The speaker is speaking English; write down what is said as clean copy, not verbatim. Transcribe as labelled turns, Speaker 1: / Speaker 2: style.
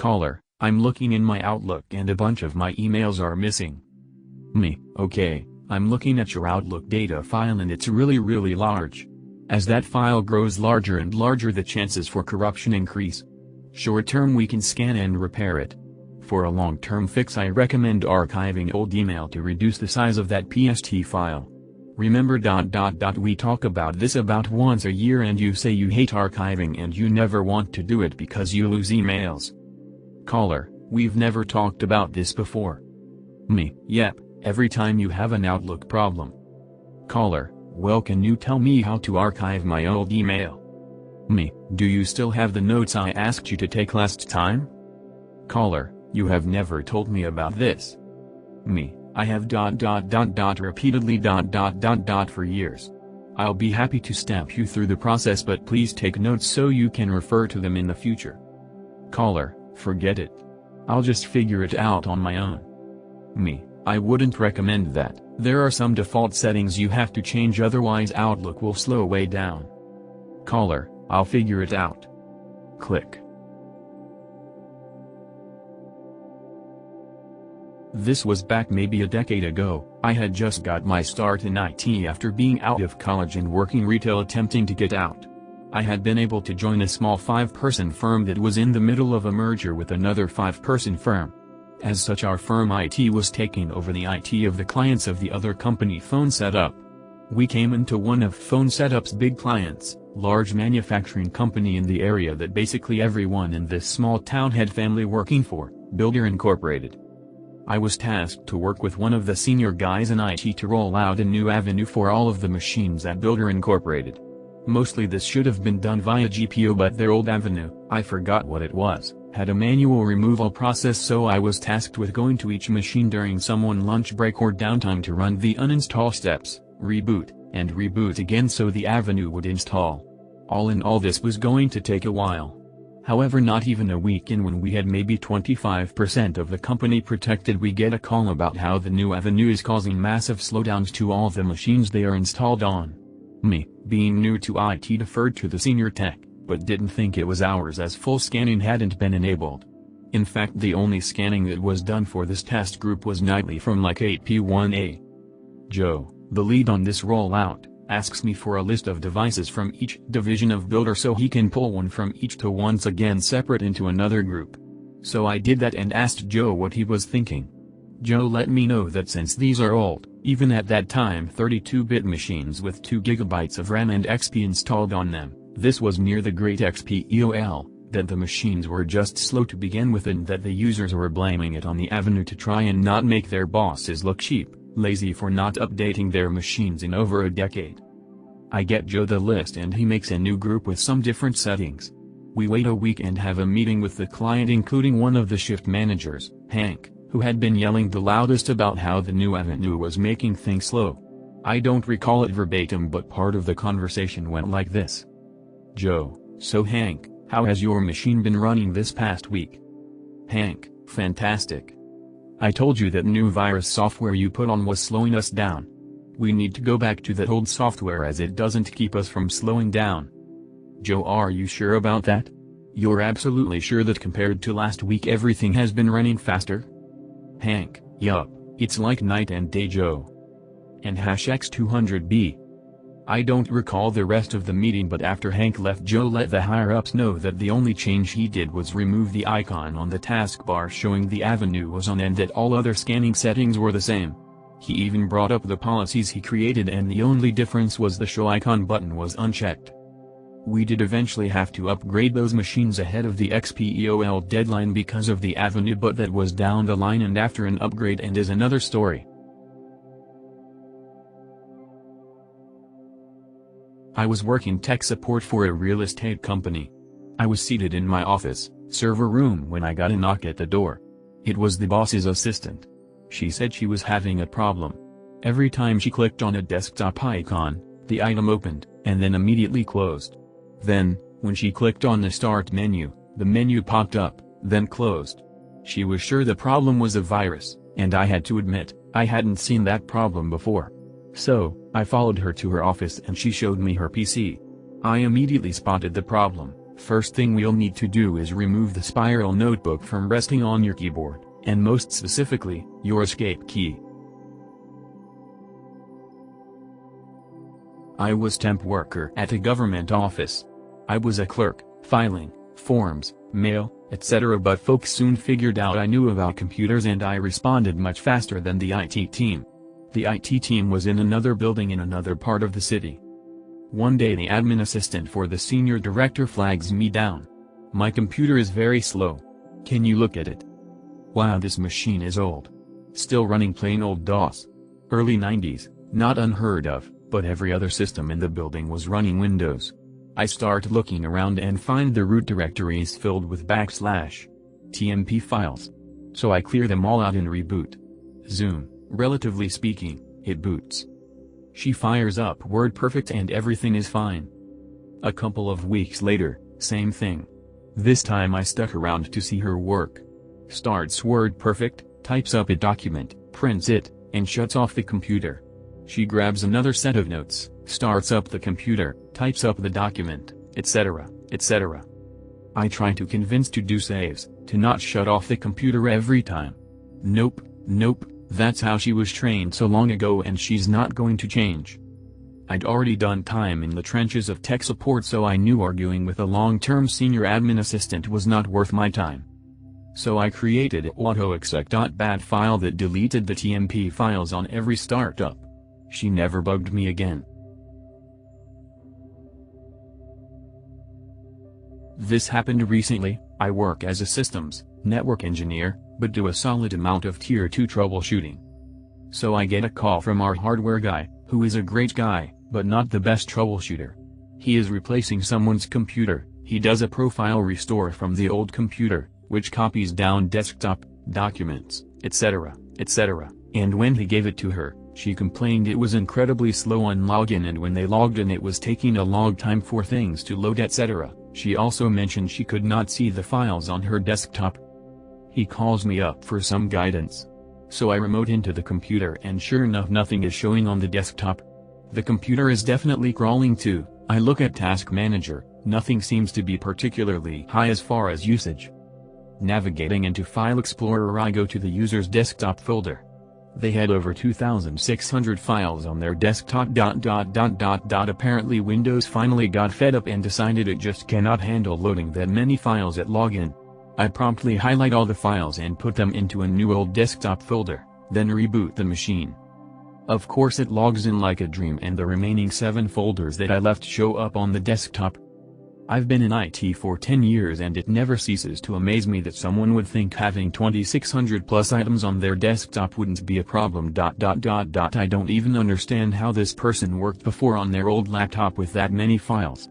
Speaker 1: Caller, I'm looking in my Outlook and a bunch of my emails are missing. Me, okay, I'm looking at your Outlook data file and it's really large. As that file grows larger and larger, the chances for corruption increase. Short term we can scan and repair it. For a long-term fix I recommend archiving old email to reduce the size of that PST file. Remember ... we talk about this about once a year and you say you hate archiving and you never want to do it because you lose emails. Caller, we've never talked about this before. Me, yep, every time you have an Outlook problem. Caller, well, can you tell me how to archive my old email? Me, do you still have the notes I asked you to take last time? Caller, you have never told me about this. Me, I have ... repeatedly ... for years. I'll be happy to stamp you through the process, but please take notes so you can refer to them in the future. Caller, forget it. I'll just figure it out on my own. Me, I wouldn't recommend that. There are some default settings you have to change, otherwise Outlook will slow way down. Caller, I'll figure it out. Click. This was back maybe a decade ago. I had just got my start in IT after being out of college and working retail, attempting to get out. I had been able to join a small 5-person firm that was in the middle of a merger with another 5-person firm. As such, our firm IT was taking over the IT of the clients of the other company phone setup. We came into one of Phone Setup's big clients, large manufacturing company in the area that basically everyone in this small town had family working for, Builder Incorporated. I was tasked to work with one of the senior guys in IT to roll out a new avenue for all of the machines at Builder Incorporated. Mostly this should have been done via GPO, but their old avenue, I forgot what it was, had a manual removal process, so I was tasked with going to each machine during someone's lunch break or downtime to run the uninstall steps, reboot, and reboot again so the avenue would install. All in all, this was going to take a while. However, not even a week in, when we had maybe 25% of the company protected, we get a call about how the new avenue is causing massive slowdowns to all the machines they are installed on. Me, being new to IT, deferred to the senior tech, but didn't think it was ours as full scanning hadn't been enabled. In fact, the only scanning that was done for this test group was nightly from like 8 p.m. Joe, the lead on this rollout, asks me for a list of devices from each division of Builder so he can pull one from each to once again separate into another group. So I did that and asked Joe what he was thinking. Joe let me know that since these are old, even at that time 32-bit machines with 2 GB of RAM and XP installed on them, this was near the great XPEOL, that the machines were just slow to begin with and that the users were blaming it on the avenue to try and not make their bosses look cheap, lazy for not updating their machines in over a decade. I get Joe the list and he makes a new group with some different settings. We wait a week and have a meeting with the client, including one of the shift managers, Hank, who had been yelling the loudest about how the new avenue was making things slow. I don't recall it verbatim, but part of the conversation went like this. Joe, so Hank, how has your machine been running this past week? Hank, fantastic. I told you that new virus software you put on was slowing us down. We need to go back to that old software as it doesn't keep us from slowing down. Joe, are you sure about that? You're absolutely sure that compared to last week everything has been running faster? Hank, yup, it's like night and day, Joe. And #X200B. I don't recall the rest of the meeting, but after Hank left, Joe let the higher-ups know that the only change he did was remove the icon on the taskbar showing the avenue was on and that all other scanning settings were the same. He even brought up the policies he created, and the only difference was the show icon button was unchecked. We did eventually have to upgrade those machines ahead of the XPEOL deadline because of the avenue, but that was down the line and after an upgrade and is another story. I was working tech support for a real estate company. I was seated in my office, server room when I got a knock at the door. It was the boss's assistant. She said she was having a problem. Every time she clicked on a desktop icon, the item opened, and then immediately closed. Then, when she clicked on the start menu, the menu popped up, then closed. She was sure the problem was a virus, and I had to admit, I hadn't seen that problem before. So, I followed her to her office and she showed me her PC. I immediately spotted the problem, First thing we'll need to do is remove the spiral notebook from resting on your keyboard, and most specifically, your escape key. I was temp worker at a government office. I was a clerk, filing forms, mail, etc. But folks soon figured out I knew about computers and I responded much faster than the IT team. The IT team was in another building in another part of the city. One day the admin assistant for the senior director flags me down. My computer is very slow. Can you look at it? Wow, this machine is old. Still running plain old DOS. Early 90s, not unheard of, but every other system in the building was running Windows. I start looking around and find the root directories filled with /TMP files. So I clear them all out and reboot. Zoom, relatively speaking, it boots. She fires up WordPerfect and everything is fine. A couple of weeks later, same thing. This time I stuck around to see her work. Starts WordPerfect, types up a document, prints it, and shuts off the computer. She grabs another set of notes, starts up the computer, types up the document, etc., etc. I try to convince to do saves, to not shut off the computer every time. Nope, that's how she was trained so long ago and she's not going to change. I'd already done time in the trenches of tech support, so I knew arguing with a long-term senior admin assistant was not worth my time. So I created a autoexec.bat file that deleted the TMP files on every startup. She never bugged me again. This happened recently. I work as a systems, network engineer, but do a solid amount of tier 2 troubleshooting. So I get a call from our hardware guy, who is a great guy, but not the best troubleshooter. He is replacing someone's computer. He does a profile restore from the old computer, which copies down desktop, documents, etc., etc. And when he gave it to her, she complained it was incredibly slow on login, and when they logged in it was taking a long time for things to load, etc. She also mentioned she could not see the files on her desktop. He calls me up for some guidance. So I remote into the computer and sure enough nothing is showing on the desktop. The computer is definitely crawling too. I look at Task Manager, nothing seems to be particularly high as far as usage. Navigating into File Explorer, I go to the user's desktop folder. They had over 2,600 files on their desktop. Apparently Windows finally got fed up and decided it just cannot handle loading that many files at login. I promptly highlight all the files and put them into a new old desktop folder, then reboot the machine. Of course it logs in like a dream and the remaining 7 folders that I left show up on the desktop. I've been in IT for 10 years and it never ceases to amaze me that someone would think having 2,600 plus items on their desktop wouldn't be a problem. I don't even understand how this person worked before on their old laptop with that many files.